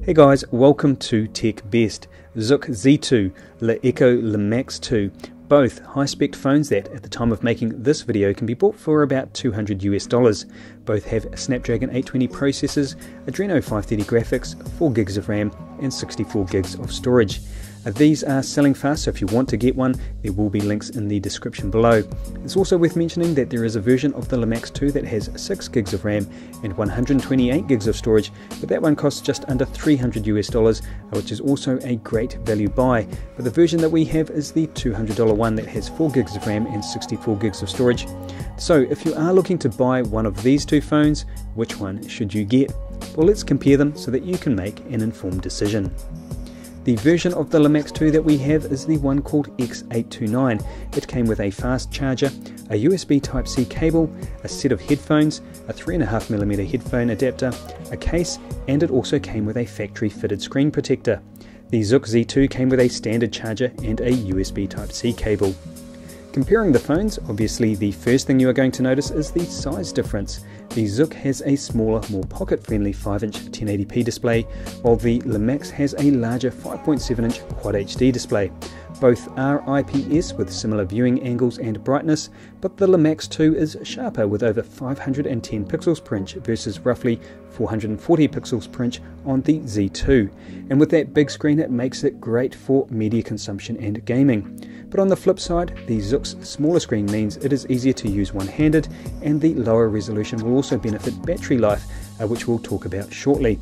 Hey guys, welcome to Tech Best. ZUK Z2, LeEco Le Max 2, both high-spec phones that at the time of making this video can be bought for about $200 US. Both have Snapdragon 820 processors, Adreno 530 graphics, 4 gigs of RAM and 64 gigs of storage. These are selling fast, so if you want to get one, there will be links in the description below. It's also worth mentioning that there is a version of the Le Max 2 that has 6 gigs of RAM and 128 gigs of storage, but that one costs just under $300 US, which is also a great value buy. But the version that we have is the $200 one that has 4 gigs of RAM and 64 gigs of storage. So if you are looking to buy one of these two phones, which one should you get? Well, let's compare them so that you can make an informed decision. The version of the Le Max 2 that we have is the one called X829. It came with a fast charger, a USB Type-C cable, a set of headphones, a 3.5mm headphone adapter, a case, and it also came with a factory-fitted screen protector. The ZUK Z2 came with a standard charger and a USB Type-C cable. Comparing the phones, obviously the first thing you are going to notice is the size difference. The ZUK has a smaller, more pocket-friendly 5-inch 1080p display, while the Le Max has a larger 5.7-inch Quad HD display. Both are IPS with similar viewing angles and brightness, but the Le Max 2 is sharper with over 510 pixels per inch versus roughly 440 pixels per inch on the Z2. And with that big screen, it makes it great for media consumption and gaming. But on the flip side, the ZUK's smaller screen means it is easier to use one-handed, and the lower resolution will also benefit battery life, which we'll talk about shortly.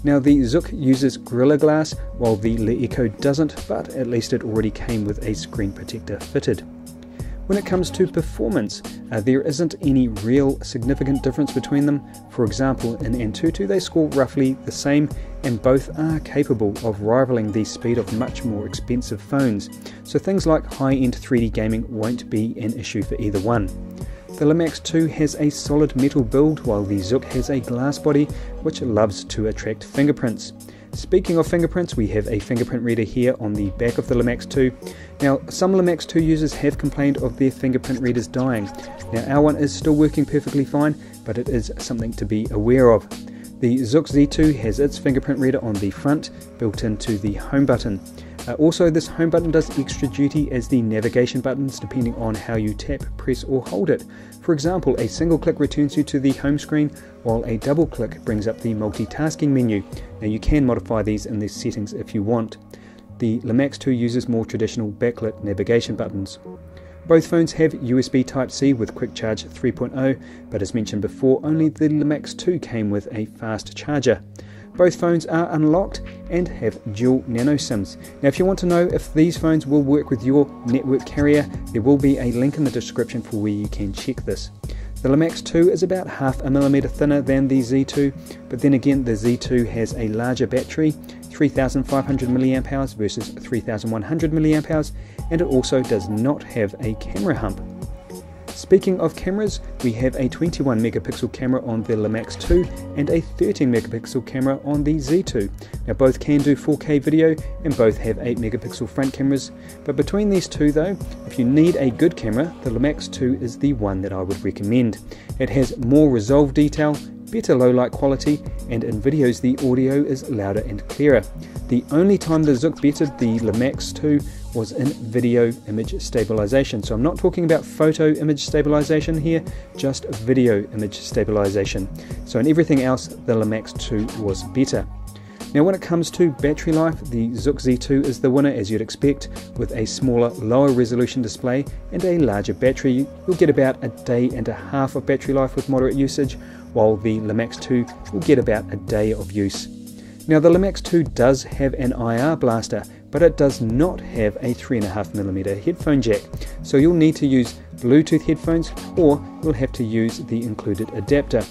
Now, the ZUK uses Gorilla Glass, while the LeEco doesn't, but at least it already came with a screen protector fitted. When it comes to performance, there isn't any real significant difference between them. For example, in Antutu they score roughly the same, and both are capable of rivaling the speed of much more expensive phones. So things like high-end 3D gaming won't be an issue for either one. The Le Max 2 has a solid metal build, while the ZUK has a glass body which loves to attract fingerprints. Speaking of fingerprints, we have a fingerprint reader here on the back of the Le Max 2. Now, some Le Max 2 users have complained of their fingerprint readers dying. Now, our one is still working perfectly fine, but it is something to be aware of. The ZUK Z2 has its fingerprint reader on the front, built into the home button. Also, this home button does extra duty as the navigation buttons depending on how you tap, press or hold it. For example, a single click returns you to the home screen, while a double click brings up the multitasking menu. Now, you can modify these in the settings if you want. The Le Max 2 uses more traditional backlit navigation buttons. Both phones have USB Type-C with Quick Charge 3.0, but as mentioned before, only the Le Max 2 came with a fast charger. Both phones are unlocked and have dual nano SIMs. Now, if you want to know if these phones will work with your network carrier, there will be a link in the description for where you can check this. The Le Max 2 is about 0.5 mm thinner than the Z2, but then again the Z2 has a larger battery, 3,500 mAh versus 3,100 mAh, and it also does not have a camera hump. Speaking of cameras, we have a 21 megapixel camera on the Le Max 2 and a 13 megapixel camera on the Z2. Now, both can do 4K video and both have 8 megapixel front cameras, but between these two though, if you need a good camera, the Le Max 2 is the one that I would recommend. It has more resolve detail, better low light quality, and in videos the audio is louder and clearer. The only time the ZUK bettered the Le Max 2 was in video image stabilization. So I'm not talking about photo image stabilization here, just video image stabilization. So in everything else, the Le Max 2 was better. Now, when it comes to battery life, the ZUK Z2 is the winner, as you'd expect. With a smaller, lower resolution display and a larger battery, you'll get about a day and a half of battery life with moderate usage, while the Le Max 2 will get about a day of use. Now, the Le Max 2 does have an IR blaster, but it does not have a 3.5mm headphone jack, so you'll need to use Bluetooth headphones, or you'll have to use the included adapter.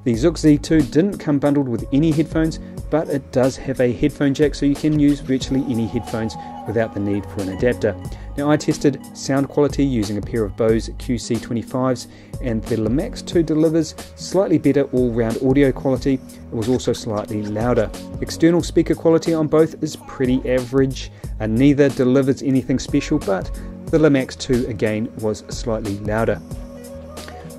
The ZUK Z2 didn't come bundled with any headphones, but it does have a headphone jack, so you can use virtually any headphones without the need for an adapter. Now, I tested sound quality using a pair of Bose QC25s, and the Le Max 2 delivers slightly better all-round audio quality. It was also slightly louder. External speaker quality on both is pretty average, and neither delivers anything special, but the Le Max 2 again was slightly louder.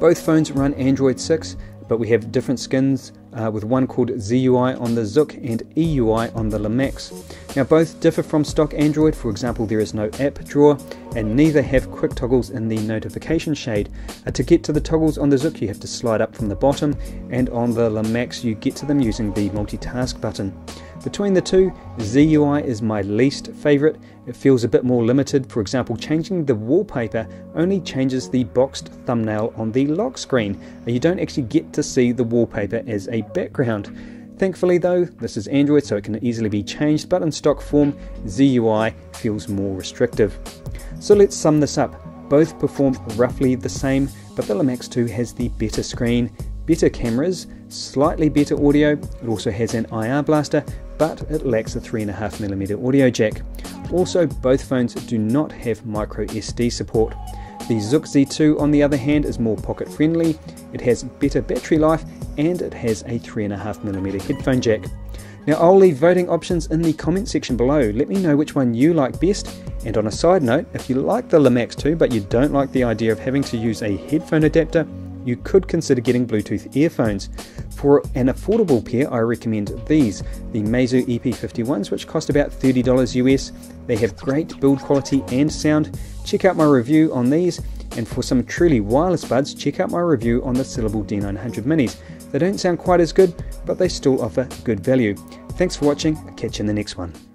Both phones run Android 6, but we have different skins with one called ZUI on the ZUK and EUI on the Le Max. Now both differ from stock Android. For example, there is no app drawer, and neither have quick toggles in the notification shade. To get to the toggles on the ZUK you have to slide up from the bottom, and on the Le Max you get to them using the multitask button. Between the two, ZUI is my least favorite. It feels a bit more limited. For example, changing the wallpaper only changes the boxed thumbnail on the lock screen. You don't actually get to see the wallpaper as a background. Thankfully though, this is Android, so it can easily be changed, but in stock form, ZUI feels more restrictive. So let's sum this up. Both perform roughly the same, but the Le Max 2 has the better screen, better cameras, slightly better audio. It also has an IR blaster, but it lacks a 3.5mm audio jack. Also, both phones do not have micro SD support. The ZUK Z2 on the other hand is more pocket friendly, it has better battery life, and it has a 3.5mm headphone jack. Now I'll leave voting options in the comment section below. Let me know which one you like best. And on a side note, if you like the Le Max 2 but you don't like the idea of having to use a headphone adapter, you could consider getting Bluetooth earphones. For an affordable pair, I recommend these, the Meizu EP51s, which cost about $30 US. They have great build quality and sound. Check out my review on these, and for some truly wireless buds, check out my review on the Syllable D900 Minis. They don't sound quite as good, but they still offer good value. Thanks for watching, I'll catch you in the next one.